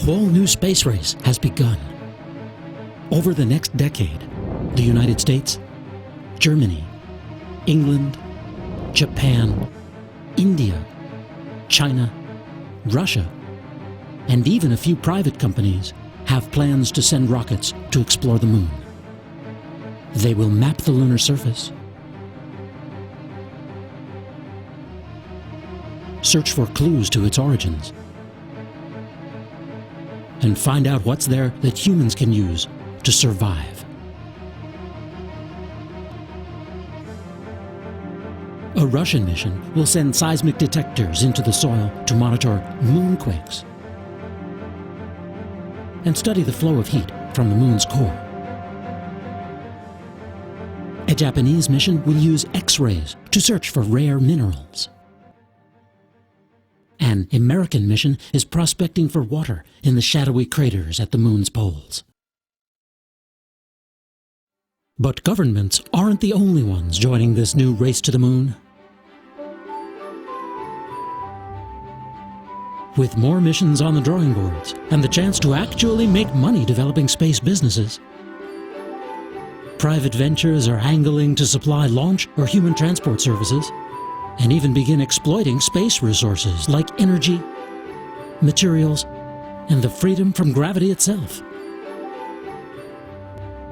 whole new space race has begun. Over the next decade, the United States, Germany, England, Japan, India, China, Russia, and even a few private companies have plans to send rockets to explore the moon. They will map the lunar surface, search for clues to its origins, and find out what's there that humans can use to survive. A Russian mission will send seismic detectors into the soil to monitor moonquakes and study the flow of heat from the moon's core. A Japanese mission will use X-rays to search for rare minerals. An American mission is prospecting for water in the shadowy craters at the moon's poles. But governments aren't the only ones joining this new race to the moon. With more missions on the drawing boards and the chance to actually make money developing space businesses, private ventures are angling to supply launch or human transport services and even begin exploiting space resources like energy, materials, and the freedom from gravity itself.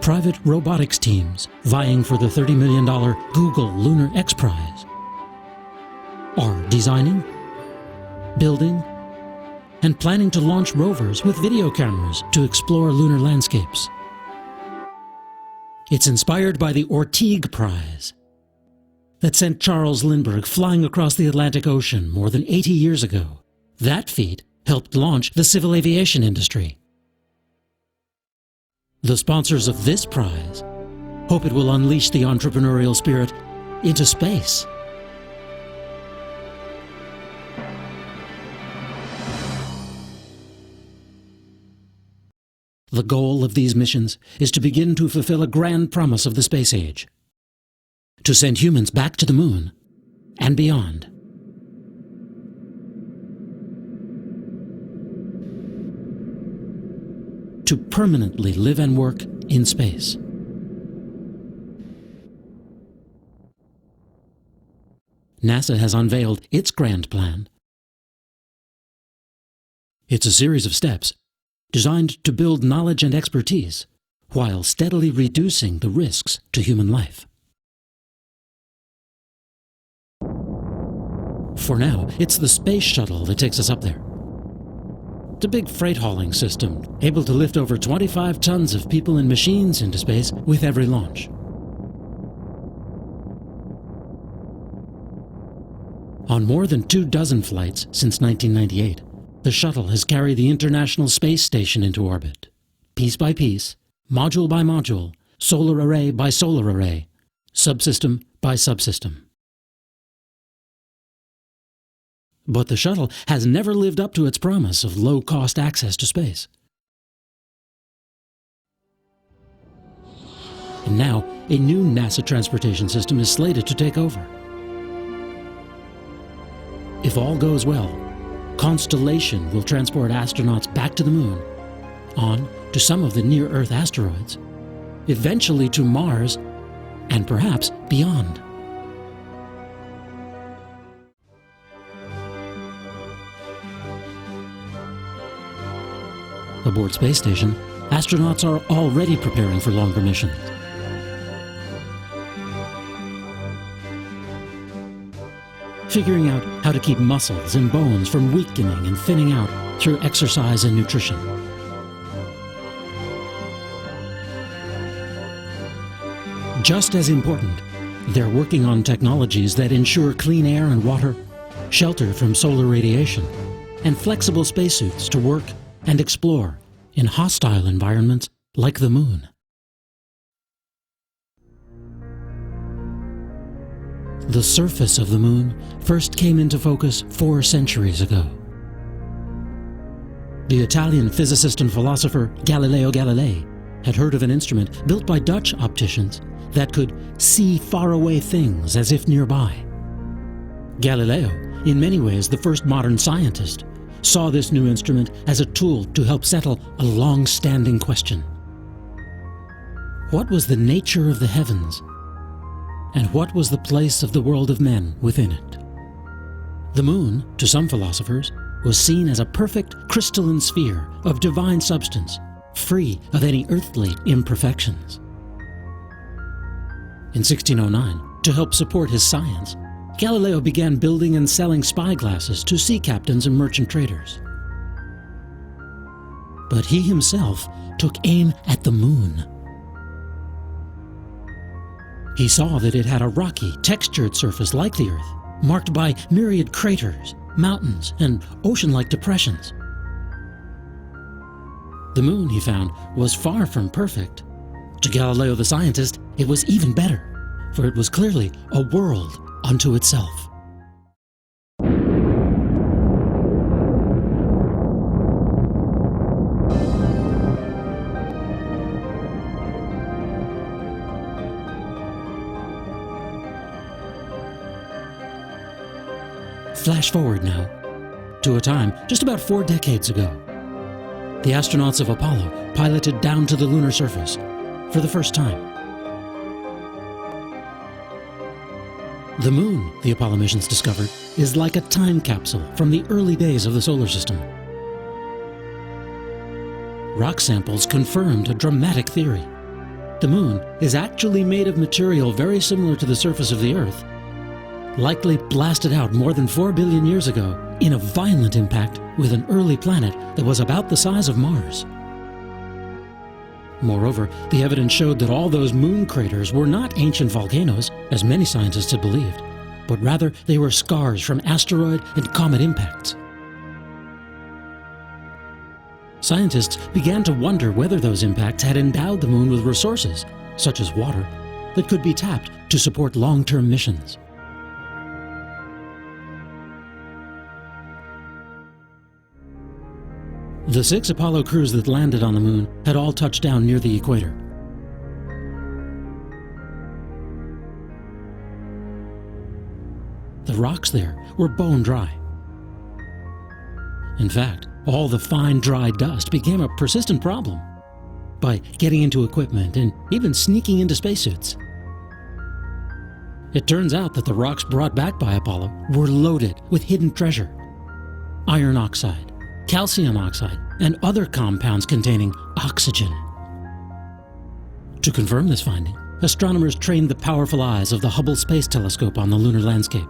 Private robotics teams vying for the $30 million Google Lunar X Prize are designing, building, and planning to launch rovers with video cameras to explore lunar landscapes. It's inspired by the Orteig Prize that sent Charles Lindbergh flying across the Atlantic Ocean more than 80 years ago. That feat helped launch the civil aviation industry. The sponsors of this prize hope it will unleash the entrepreneurial spirit into space. The goal of these missions is to begin to fulfill a grand promise of the space age: to send humans back to the moon and beyond. To permanently live and work in space. NASA has unveiled its grand plan. It's a series of steps designed to build knowledge and expertise while steadily reducing the risks to human life. For now, it's the space shuttle that takes us up there. It's a big freight hauling system, able to lift over 25 tons of people and machines into space with every launch. On more than 24 flights since 1998, the shuttle has carried the International Space Station into orbit, piece by piece, module by module, solar array by solar array, subsystem by subsystem. But the shuttle has never lived up to its promise of low-cost access to space. And now, a new NASA transportation system is slated to take over. If all goes well, Constellation will transport astronauts back to the moon, on to some of the near-Earth asteroids, eventually to Mars, and perhaps beyond. Aboard Space Station, astronauts are already preparing for longer missions. Figuring out how to keep muscles and bones from weakening and thinning out through exercise and nutrition. Just as important, they're working on technologies that ensure clean air and water, shelter from solar radiation, and flexible spacesuits to work and explore in hostile environments like the moon. The surface of the moon first came into focus 4 centuries ago. The Italian physicist and philosopher Galileo Galilei had heard of an instrument built by Dutch opticians that could see faraway things as if nearby. Galileo, in many ways the first modern scientist, saw this new instrument as a tool to help settle a long-standing question. What was the nature of the heavens? And what was the place of the world of men within it? The moon, to some philosophers, was seen as a perfect crystalline sphere of divine substance, free of any earthly imperfections. In 1609, to help support his science, Galileo began building and selling spyglasses to sea captains and merchant traders. But he himself took aim at the moon. He saw that it had a rocky, textured surface like the Earth, marked by myriad craters, mountains, and ocean-like depressions. The moon, he found, was far from perfect. To Galileo the scientist, it was even better, for it was clearly a world unto itself. Flash forward now, to a time just about 4 decades ago. The astronauts of Apollo piloted down to the lunar surface for the first time. The moon, the Apollo missions discovered, is like a time capsule from the early days of the solar system. Rock samples confirmed a dramatic theory. The moon is actually made of material very similar to the surface of the Earth, likely blasted out more than 4 billion years ago in a violent impact with an early planet that was about the size of Mars. Moreover, the evidence showed that all those moon craters were not ancient volcanoes, as many scientists had believed, but rather they were scars from asteroid and comet impacts. Scientists began to wonder whether those impacts had endowed the moon with resources, such as water, that could be tapped to support long-term missions. The 6 Apollo crews that landed on the moon had all touched down near the equator. The rocks there were bone dry. In fact, all the fine dry dust became a persistent problem by getting into equipment and even sneaking into spacesuits. It turns out that the rocks brought back by Apollo were loaded with hidden treasure: iron oxide, calcium oxide, and other compounds containing oxygen. To confirm this finding, astronomers trained the powerful eyes of the Hubble Space Telescope on the lunar landscape.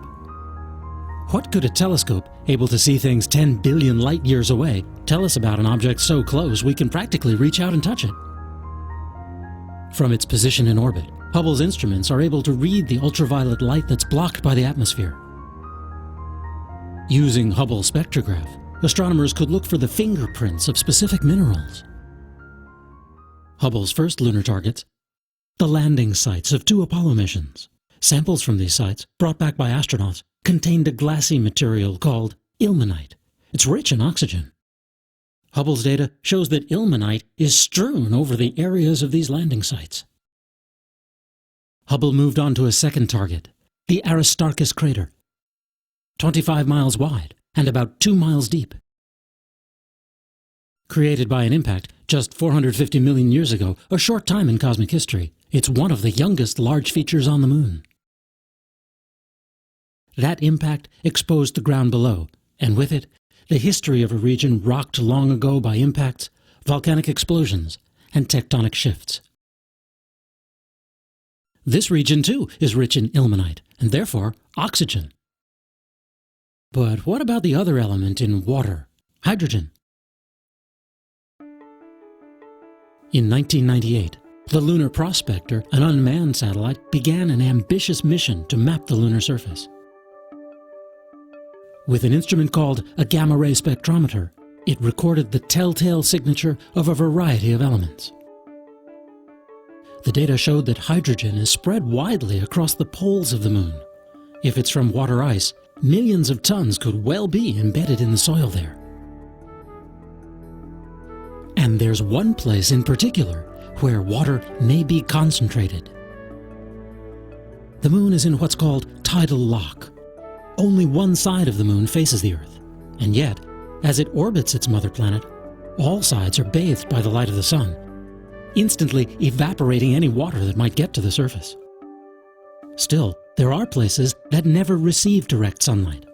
What could a telescope able to see things 10 billion light years away tell us about an object so close we can practically reach out and touch it? From its position in orbit, Hubble's instruments are able to read the ultraviolet light that's blocked by the atmosphere. Using Hubble's spectrograph, astronomers could look for the fingerprints of specific minerals. Hubble's first lunar targets, the landing sites of 2 Apollo missions. Samples from these sites, brought back by astronauts, contained a glassy material called ilmenite. It's rich in oxygen. Hubble's data shows that ilmenite is strewn over the areas of these landing sites. Hubble moved on to a second target, the Aristarchus crater, 25 miles wide and about 2 miles deep. Created by an impact just 450 million years ago, a short time in cosmic history, it's one of the youngest large features on the moon. That impact exposed the ground below, and with it, the history of a region rocked long ago by impacts, volcanic explosions, and tectonic shifts. This region, too, is rich in ilmenite, and therefore oxygen. But what about the other element in water, hydrogen? In 1998, the Lunar Prospector, an unmanned satellite, began an ambitious mission to map the lunar surface. With an instrument called a gamma-ray spectrometer, it recorded the telltale signature of a variety of elements. The data showed that hydrogen is spread widely across the poles of the moon. If it's from water ice, millions of tons could well be embedded in the soil there. And there's one place in particular where water may be concentrated. The moon is in what's called tidal lock. Only one side of the moon faces the Earth, and yet As it orbits its mother planet, all sides are bathed by the light of the sun, instantly evaporating any water that might get to the surface. Still, there are places that never receive direct sunlight.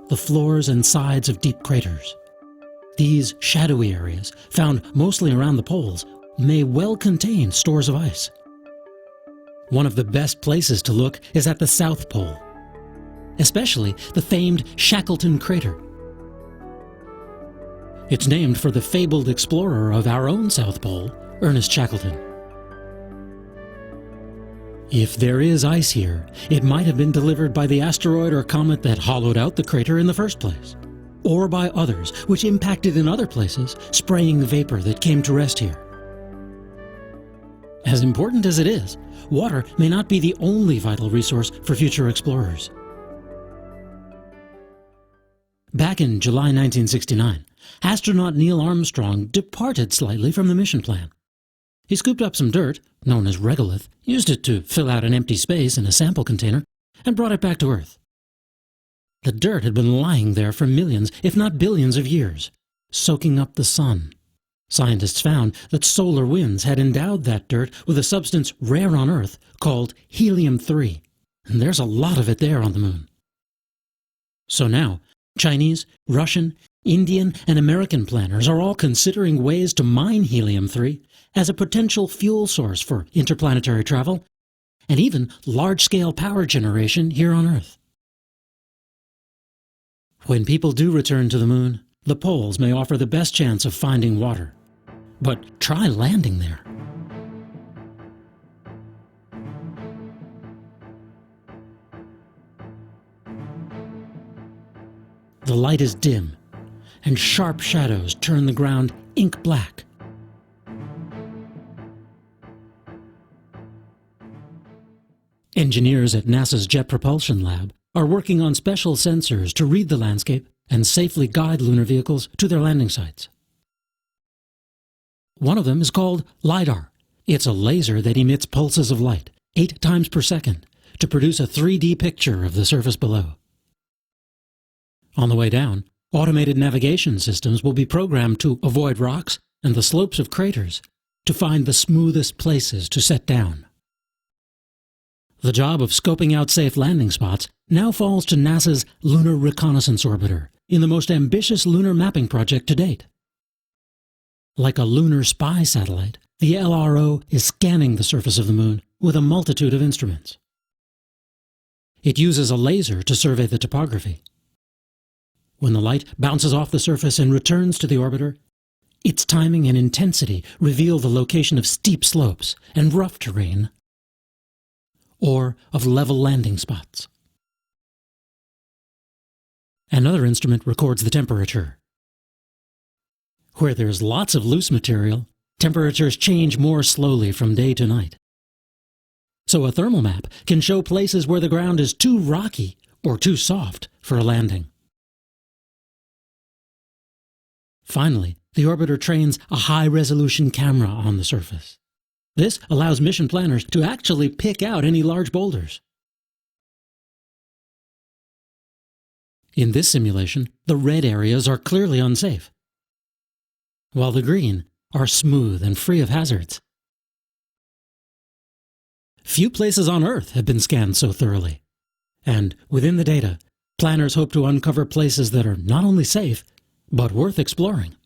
The floors and sides of deep craters. These shadowy areas, found mostly around the poles, may well contain stores of ice. One of the best places to look is at the South Pole, especially the famed Shackleton crater. It's named for the fabled explorer of our own South Pole, Ernest Shackleton. If there is ice here, it might have been delivered by the asteroid or comet that hollowed out the crater in the first place, or by others which impacted in other places, spraying the vapor that came to rest here. As important as it is, water may not be the only vital resource for future explorers. Back in July 1969, astronaut Neil Armstrong departed slightly from the mission plan. He scooped up some dirt, known as regolith, used it to fill out an empty space in a sample container, and brought it back to Earth. The dirt had been lying there for millions, if not billions of years, soaking up the sun. Scientists found that solar winds had endowed that dirt with a substance rare on Earth called helium-3, and there's a lot of it there on the Moon. So now, Chinese, Russian, Indian, and American planners are all considering ways to mine helium-3 as a potential fuel source for interplanetary travel and even large-scale power generation here on Earth. When people do return to the Moon, the poles may offer the best chance of finding water. But try landing there. The light is dim, and sharp shadows turn the ground ink black. Engineers at NASA's Jet Propulsion Lab are working on special sensors to read the landscape and safely guide lunar vehicles to their landing sites. One of them is called LiDAR. It's a laser that emits pulses of light, 8 times per second, to produce a 3D picture of the surface below. On the way down, automated navigation systems will be programmed to avoid rocks and the slopes of craters to find the smoothest places to set down. The job of scoping out safe landing spots now falls to NASA's Lunar Reconnaissance Orbiter in the most ambitious lunar mapping project to date. Like a lunar spy satellite, the LRO is scanning the surface of the Moon with a multitude of instruments. It uses a laser to survey the topography. When the light bounces off the surface and returns to the orbiter, its timing and intensity reveal the location of steep slopes and rough terrain, or of level landing spots. Another instrument records the temperature. Where there's lots of loose material, temperatures change more slowly from day to night. So a thermal map can show places where the ground is too rocky or too soft for a landing. Finally, the orbiter trains a high-resolution camera on the surface. This allows mission planners to actually pick out any large boulders. In this simulation, the red areas are clearly unsafe, while the green are smooth and free of hazards. Few places on Earth have been scanned so thoroughly, and within the data, planners hope to uncover places that are not only safe, but worth exploring.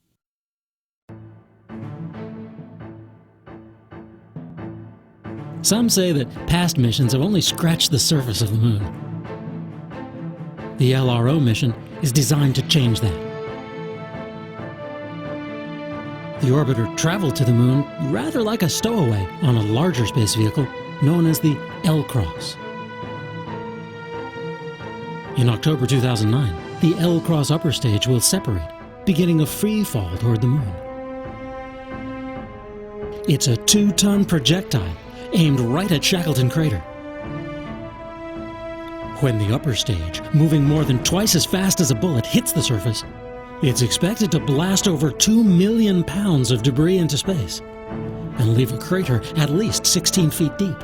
Some say that past missions have only scratched the surface of the Moon. The LRO mission is designed to change that. The orbiter traveled to the Moon rather like a stowaway on a larger space vehicle known as the L-Cross. In October 2009, the L-Cross upper stage will separate, beginning a free fall toward the Moon. It's a 2-ton projectile aimed right at Shackleton crater. When the upper stage, moving more than twice as fast as a bullet, hits the surface, it's expected to blast over 2 million pounds of debris into space and leave a crater at least 16 feet deep.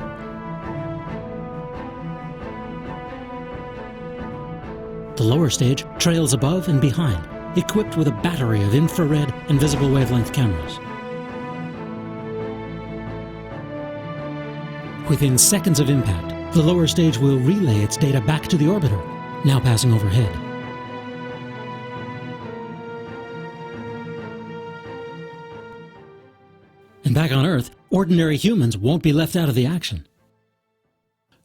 The lower stage trails above and behind, equipped with a battery of infrared and visible wavelength cameras. Within seconds of impact, the lower stage will relay its data back to the orbiter, now passing overhead. And back on Earth, ordinary humans won't be left out of the action.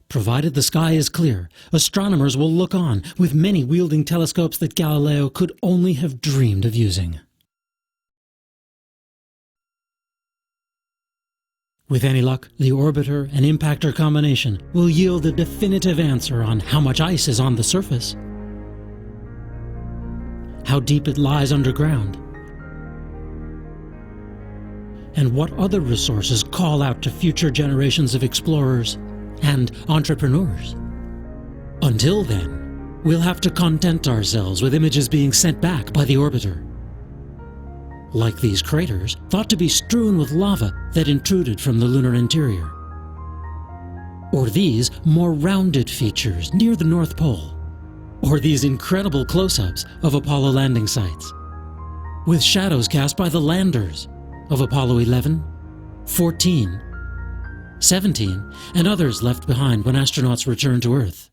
Provided the sky is clear, astronomers will look on, with many wielding telescopes that Galileo could only have dreamed of using. With any luck, the orbiter and impactor combination will yield a definitive answer on how much ice is on the surface, how deep it lies underground, and what other resources call out to future generations of explorers and entrepreneurs. Until then, we'll have to content ourselves with images being sent back by the orbiter. Like these craters, thought to be strewn with lava that intruded from the lunar interior. Or these more rounded features near the North Pole. Or these incredible close-ups of Apollo landing sites, with shadows cast by the landers of Apollo 11, 14, 17, and others left behind when astronauts returned to Earth.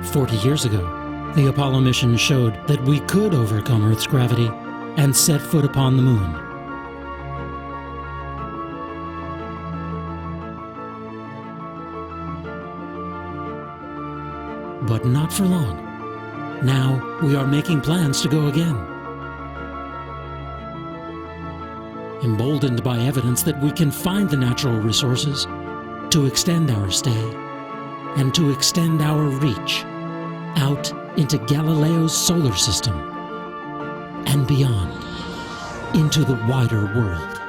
"40 years ago, the Apollo mission showed that we could overcome Earth's gravity and set foot upon the Moon. But not for long. Now we are making plans to go again. Emboldened by evidence that we can find the natural resources to extend our stay and to extend our reach out into Galileo's solar system and beyond, into the wider world.